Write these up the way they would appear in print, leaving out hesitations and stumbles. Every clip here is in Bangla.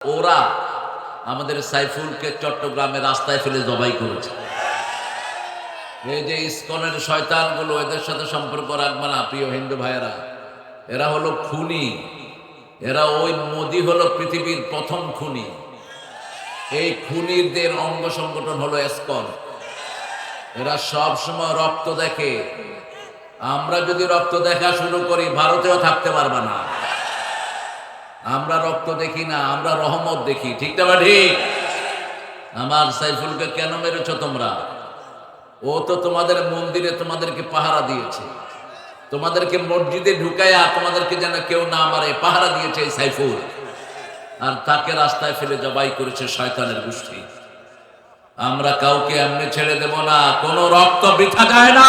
ওরা আমাদের সাইফুলকে চট্টগ্রামে রাস্তায় ফেলে জবাই করেছে। এই যে ইসকনের শয়তানগুলো, এদের সাথে সম্পর্ক রাখবে না প্রিয় হিন্দু ভাইয়েরা। এরা হলো খুনি। এরা ওই মোদি হলো পৃথিবীর প্রথম খুনি। এই খুনিদের অঙ্গ সংগঠন হলো ইসকন। এরা সব সময় রক্ত দেখে। আমরা যদি রক্ত দেখা শুরু করি, ভারতেও থাকতে পারবে না। আমরা রক্ত দেখি না, আমরা রহমত দেখি। ঠিক না ঠিক? আমার সাইফুলকে কেন মেরেছ তোমরা? ও তো তোমাদের মন্দিরে তোমাদেরকে পাহারা দিয়েছে, তোমাদেরকে মসজিদে ঢুকাইয়া তোমাদেরকে যেন কেউ না মারে পাহারা দিয়েছে এই সাইফুল। আর তাকে রাস্তায় ফেলে জবাই করেছে শয়তানের গোষ্ঠী। আমরা কাউকে এমনি ছেড়ে দেব না, কোন রক্ত বৃথা যায় না।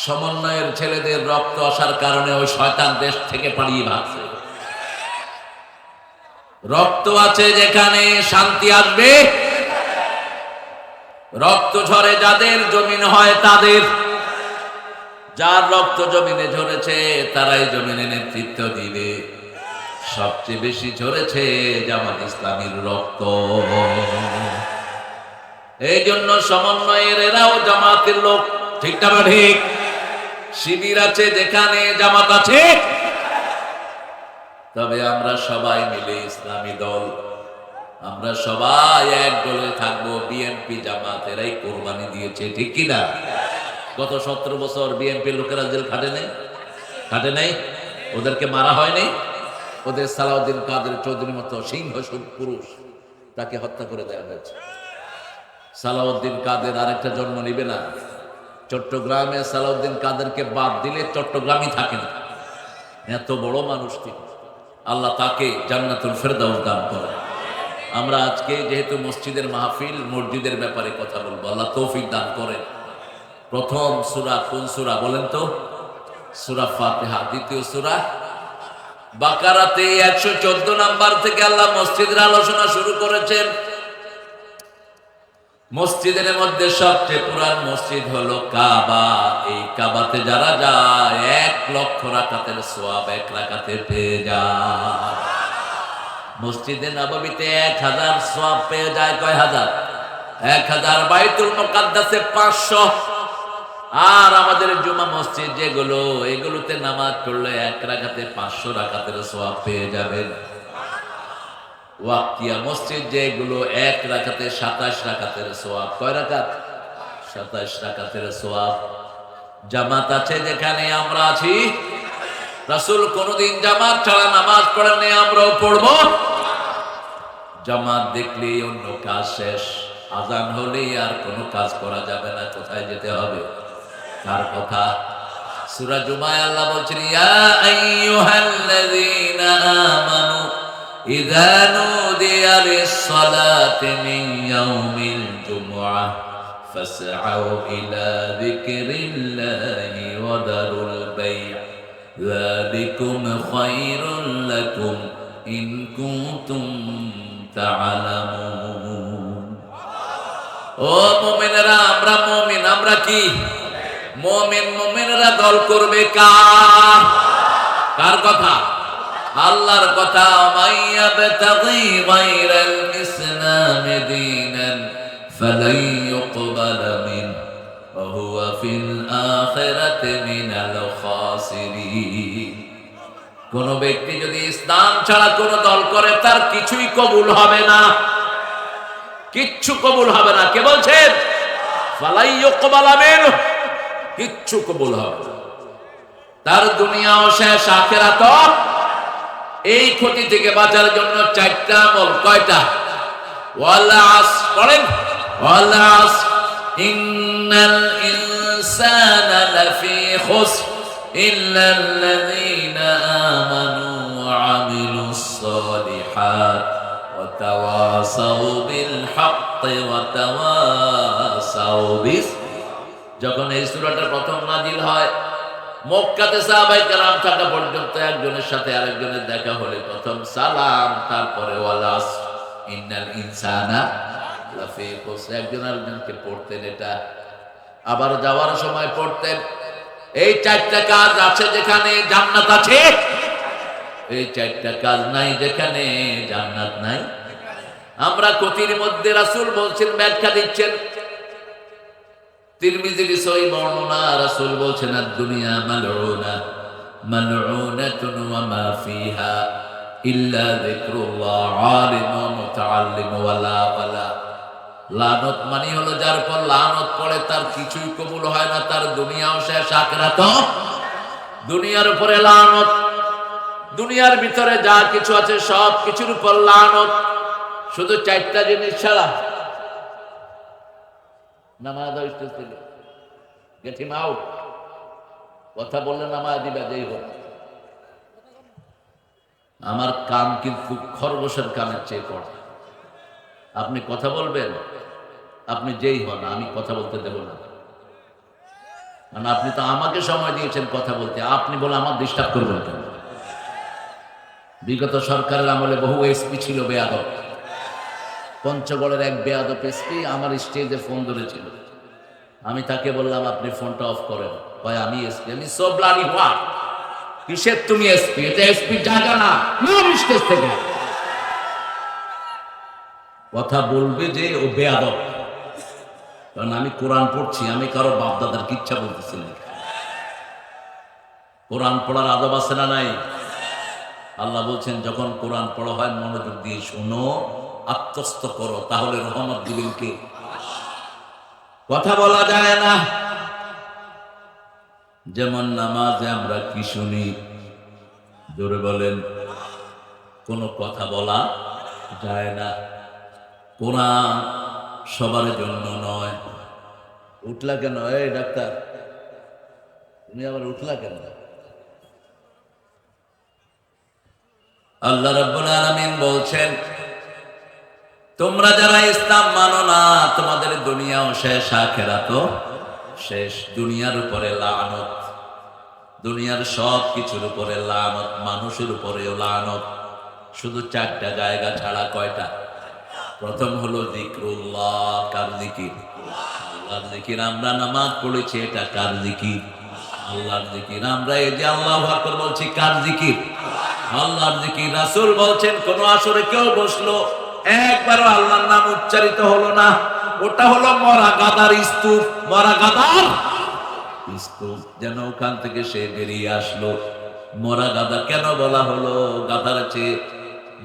সমন্বয়ের ছেলেদের রক্ত আসার কারণে ওই শয়তান দেশ থেকে পালিয়ে ভাগছে। রক্ত আছে যেখানে শান্তি আসবে। রক্ত ঝরে যাদের, জমিন হয় তাদের। যার রক্ত জমিনে ঝরেছে তারাই জমিনে নেতৃত্ব দিবে। সবচেয়ে বেশি ঝরেছে জামাত ইসলামীর রক্ত। এই জন্য সমন্বয়ের এরাও জামাতের লোক। ঠিক না ঠিক? শিবির আছে যেখানে, জামাত আছে। তবে আমরা সবাই মিলে ইসলামী দল, আমরা সবাই এক দলে থাকবো। বিএনপি জামাত এরাই কোরবানি দিয়েছে। ঠিক কিনা? গত 17 বছর বিএনপি লোকেরা জেল খাটে নাই? ওদেরকে মারা হয়নি? ওদের সালাউদ্দিন কাদের চৌধুরীর মতো সিংহ পুরুষ, তাকে হত্যা করে দেওয়া হয়েছে। সালাউদ্দিন কাদের আরেকটা জন্ম নিবে না। চট্টগ্রামে সালাউদ্দিন কাদেরকে বাদ দিলে চট্টগ্রামই থাকে না। এত বড় মানুষ তিনি। আল্লাহ তাকে জান্নাতুল ফেরদাউস দান করে। আমরা আজকে যেহেতু মসজিদের মাহফিল, মসজিদের ব্যাপারে কথা বলবো। আল্লাহ তৌফিক দান করেন। প্রথম সূরা কোন সূরা বলেন তো? সূরা ফাতিহা। দ্বিতীয় সূরা বাকারাতে 114 নাম্বার থেকে আল্লাহ মসজিদের আলোচনা শুরু করেছেন। মসজিদের মধ্যে সবচেয়ে পুরান মসজিদ হলো কাবা। এই কাবাতে যারা যায় 1 লক্ষ রাকাতের সওয়াব 1 রাকাতে পেয়ে যায়। মসজিদে নববীতে 1000 সওয়াব পেয়ে যায়। কয় হাজার? 1000। বাইতুল মুকাদ্দাসে 500। আর আমাদের জুমা মসজিদ যেগুলো, এগুলোতে নামাজ পড়লে 1 রাকাতে 500 রাকাতের সওয়াব পেয়ে যাবেন। ওয়াক্তিয়া মসজিদ যেগুলো 1 রাকাতে 27 রাকাতের সওয়াব। কয় রাকাত? 27 রাকাতের সওয়াব। জামাত আছে যেখানে আমরা আছি। রাসূল কোনদিন জামাত ছাড়া নামাজ পড়েননি, আমরাও পড়ব। জামাত দেখলেই অন্য কাজ শেষ। আজান হলেই আর কোনো কাজ করা যাবে না। কোথায় যেতে হবে? কার কথা? সূরা জুমায় আল্লাহ বলছেন, ইয়া আইয়ুহাল্লাযীনা আমানু ইযা নুদিয়া লিস-সালাতি মিন ইয়াউমিল জুমআহ ফাসআউ ইলা যিকরিল্লাহি ওয়া দারুল বাই', যালিকুম খায়রুল লাকুম ইন কুনতুম তা'লামুন। ও মুমিনেরা, আমরা মুমিন। আমরা কি? মুমিন। মুমিনেরা দল করবে কার কথা? আল্লাহর কথা। মাইয়াবতাগি গায়রাল ইসলামি দীনান ফালান ইউকবালা মিনহু ওয়া হুয়া ফিল আখিরাতি মিনাল খাসিরিন। কোন ব্যক্তি যদি ইসলাম ছাড়া কোন দল করে, তার কিছুই কবুল হবে না। কিচ্ছু কবুল হবে না। কে বলছেন? ফালান ইউকবালা মিনহু। কিচ্ছু কবুল হবে না। তার দুনিয়াও শেষ, আখিরাতও। এই ক্ষতি থেকে বাঁচার জন্য 4টা আমল। কয়টা? ওয়াল আসর। পড়েন, ওয়াল আসর ইন্নাল ইনসানা লাফি খুসর ইল্লাল্লাযীনা আমানু ওয়া আমিলুস সালিহাত ওয়া তাওয়াসাউ বিল হাক্কি ওয়া তাওয়াসাউ বিস। যখন এই সূরাটা প্রথম নাজিল হয়, মক্কাতে সাহাবায়ে কেরাম থাকা পর্যন্ত একজনের সাথে আরেকজনের দেখা হলে প্রথম সালাম, তারপরে ওয়াল আসর ইন্নাল ইনসানা লাফি খুসর। একজন আরেকজনকে পড়তেন এটা, আবার যাওয়ার সময় পড়তেন। এই 4টা কাজ আছে যেখানে জান্নাত আছে। এই চারটা কাজ নাই যেখানে জান্নাত নাই। আমরা ক্ষতির মধ্যে রাসূল বলছেন, ব্যাখ্যা দিচ্ছেন তিরমিজির সহিহ বর্ণনা, রাসূল বলছেন দুনিয়া মালউনা মালউনাতুন ওয়া মা ফিহা ইল্লা যিকরুল্লাহ আলিম ওয়া মুতাআল্লিম ওয়ালা ওয়ালা। লানত মানে হলো যার পর লানত পড়ে তার কিছুই কবুল হয় না, তার দুনিয়াও শেষ আখিরাতও। দুনিয়ার উপরে লানত, দুনিয়ার ভিতরে যা কিছু আছে সব কিছুর উপর লানত, শুধু চারটা জিনিস ছাড়া। নামাজ গেট হিম আউট, কথা বললে নামাজ দিবা যেই হোক। আমার কান কিন্তু খরগোশের কানের চেয়ে কড়া। আপনি কথা বলবেন, আপনি যেই হন, আমি কথা বলতে দেব না, কারণ আপনি তো আমাকে সময় দিয়েছেন কথা বলতে, আপনি বলে আমার ডিস্টার্ব করবেন কেন? বিগত সরকারের আমলে বহু এসপি ছিল বেয়াদব। পঞ্চগড়ের এক বেয়াদব এসপি আমার স্টেজে ফোন ধরেছিল, আমি তাকে বললাম আপনি ফোনটা অফ করেন। ভাই আমি এসপি, আমি সব ব্লাডি হোয়াট, কিসের তুমি এসপি? এটা এসপি জায়গা না, স্টেজ থেকে কথা বলবে যে ও বেয়াদব। কারণ আমি কোরআন পড়ছি, আমি কারো বাপদাদার কিচ্ছা বলতেছি না। কোরআন পড়ার আদব আছে না নাই? আল্লাহ বলছেন যখন কোরআন পড়া হয় মনোযোগ দিয়ে শোনো, আত্মস্থ করো, তাহলে রহমত দিবেন কে? কথা বলা যায় না। যেমন নামাজে আমরা কি শুনি, জোরে বলেন, কোনো কথা বলা যায় না। কোরআন সবার জন্য নয়। উঠলা কেন? এই ডাক্তার, তুমি আবার উঠলা কেন? আল্লাহ রাব্বুল আলামিন বলছেন তোমরা যারা ইসলাম মানো না, তোমাদের দুনিয়াও শেষ আখিরাতও শেষ। দুনিয়ার উপরে লানত, দুনিয়ার সব কিছুর উপরে লানত, মানুষের উপরেও লানত, শুধু চারটা জায়গা ছাড়া। কয়টা? প্রথম হলো যিকরুল্লাহ। কার যিকির? আল্লাহর যিকির। আমরা নামাজ পড়েছি, এটা কার যিকির? আল্লাহর যিকির। আমরা এই যে আল্লাহু আকবার বলছি, কার যিকির? আল্লাহর যিকির। রাসূল বলছেন কোন আসরে কেউ বসলো একবারও আল্লাহর নাম উচ্চারিত হলো না, ওটা হলো মরা গাদার স্তূপ। মরা গাদার স্তূপ, যেন ওখান থেকে সে বেরিয়ে আসলো। মরা গাদা কেন বলা হলো? গাদার চেয়ে,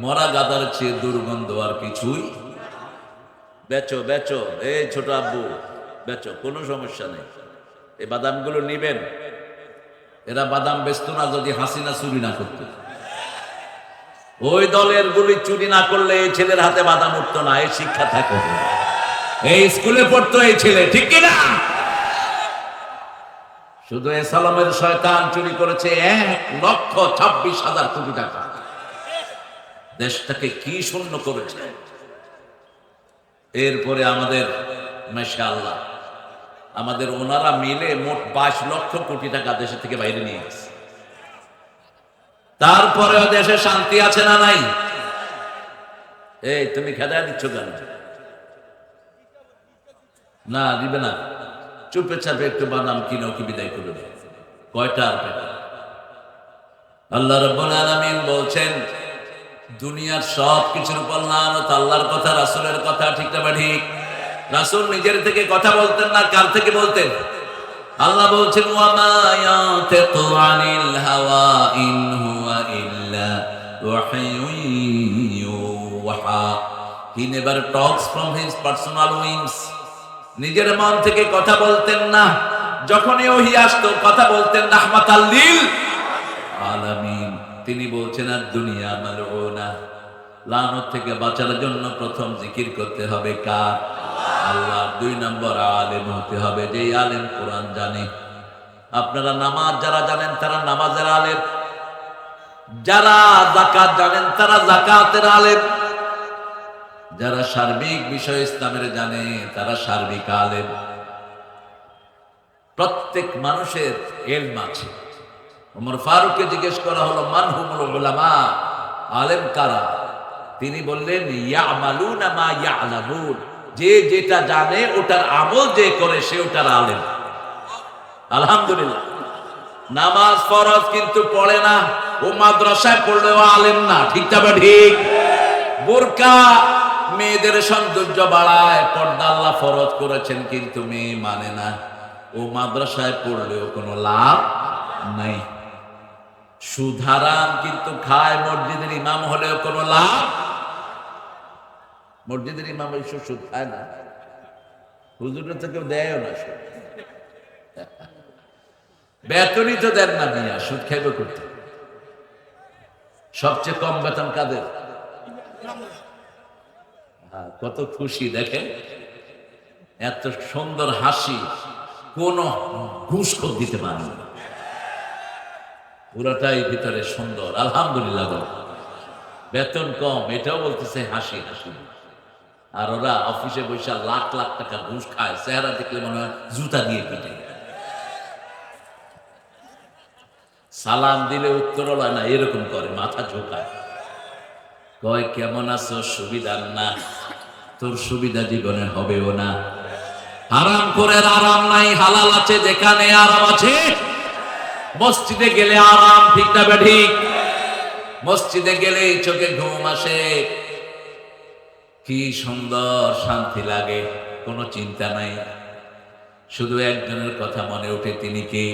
মরা গাদার চেয়ে দুর্গন্ধ আর কিছুই। বেচো বেচো, এই ছোট আব্বু বেচো, কোনো সমস্যা নেই। এই বাদামগুলো নিবেন। এরা বাদাম বেচতো না যদি হাসিনা চুরি না করতো। ওই দলের গুলি চুরি না করলে এই ছেলের হাতে বাদাম উঠতো না। এই শিক্ষা থাকতো, এই স্কুলে পড়তো এই ছেলে, ঠিক কিনা? শুধু এসালামের শয়তান চুরি করেছে 1,26,000 কোটি টাকা। দেশটাকে কি শূন্য করেছে। এরপরে আমাদের মাশাআল্লাহ, আমাদের ওনারা মিলে মোট 22 লক্ষ কোটি টাকা দেশে থেকে বাইরে নিয়ে গেছে। তারপরেও দেশে শান্তি আছে না নাই? এই তুমি খেদায় দিচ্ছ কেন? না দিবে না, চুপে চাপে একটু বাদাম কিনো, কি বিদায় করে দেয়। কয়টা আর পেটা? আল্লাহ রাব্বুল আলামিন বলছেন দুনিয়ার সব কিছুর উপর লানত। আল্লাহর কথা, রাসূলের কথা, ঠিক না ঠিক? রাসূল নিজের থেকে কথা বলতেন না, কার থেকে বলতেন? আল্লাহ বলছেন ওয়া মা ইয়ানতিকু আনিল হাওয়া ইন হুয়া ইল্লা ওয়াহয়ুন ইউহা। He never talks from his personal whims. নিজের মন থেকে কথা বলতেন না। যখনই ওহী আসতো কথা বলতেন রাহমাতাল লিল আলামিন। তিনি বলছেন আর দুনিয়া মালউনা, লানত থেকে বাঁচার জন্য প্রথম জিকির করতে হবে কার? আল্লাহ। 2 নম্বর আলেম হতে হবে, যে আলেম কোরআন জানে। আপনারা নামাজ যারা জানেন তারা নামাজের আলেম, যারা যাকাত জানেন তারা যাকাতের আলেম, যারা সার্বিক বিষয় ইসলামের জানে তারা সার্বিক আলেম। প্রত্যেক মানুষের ইলম আছে। ওমর ফারুককে জিজ্ঞেস করা হলো মান হুমুল উলামা, আলেম কারা? তিনি বললেন ইয়ামালুনা মা ইয়ালামুন, যে যেটা জানে ওটার আমল যে করে সে ওটার আলেম। আলহামদুলিল্লাহ। নামাজ ফরজ কিন্তু পড়ে না। ও মাদ্রাসায় পড়লেও আলেম না, ঠিক তবে ঠিক। বোরকা মেয়েদের সৌন্দর্য বাড়ায়, পর্দা আল্লাহ ফরজ করেছেন, কিন্তু মেয়ে মানে না। ও মাদ্রাসায় পড়লেও কোনো লাভ নাই। সুদ হারাম কিন্তু খায়, মসজিদের ইমাম হলেও কোনো লাভ। মসজিদের ইমাম এসে সুদ খায় না, হুজুরের তো কেউ দেয়ও না সুদ। বেতনই তো দেন না মিয়া, সুদ খাইবে করতে। সবচেয়ে কম বেতন কাদের? কত খুশি দেখেন, এত সুন্দর হাসি, কোন ঘুষখোর দিতে পারে না, পুরাটাই ভিতরে সুন্দর। আলহামদুলিল্লাহ বল। বেতন কম এটাও বলতেছে হাসি হাসি, আর ওরা অফিসে বসে লাখ লাখ টাকা ঘুষ খায়, চেহারা দেখলে মনে হয় জুতা দিয়ে পিটে। সালাম দিলে উত্তর হয় না, এরকম করে মাথা ঝোঁকায়, কয় কেমন আছো, সুবিধার না, তোর সুবিধা জীবনে হবেও না। হারাম করে আরাম নাই, হালাল আছে যেখানে আরাম আছে। মসজিদে গেলে আরাম, ঠিক না ঠিক? মসজিদে গেলে চোখে ঘুম আসে, কি সুন্দর শান্তি লাগে, কোনো চিন্তা নাই। শুধু একজনের কথা মনে ওঠে, তিনি কি?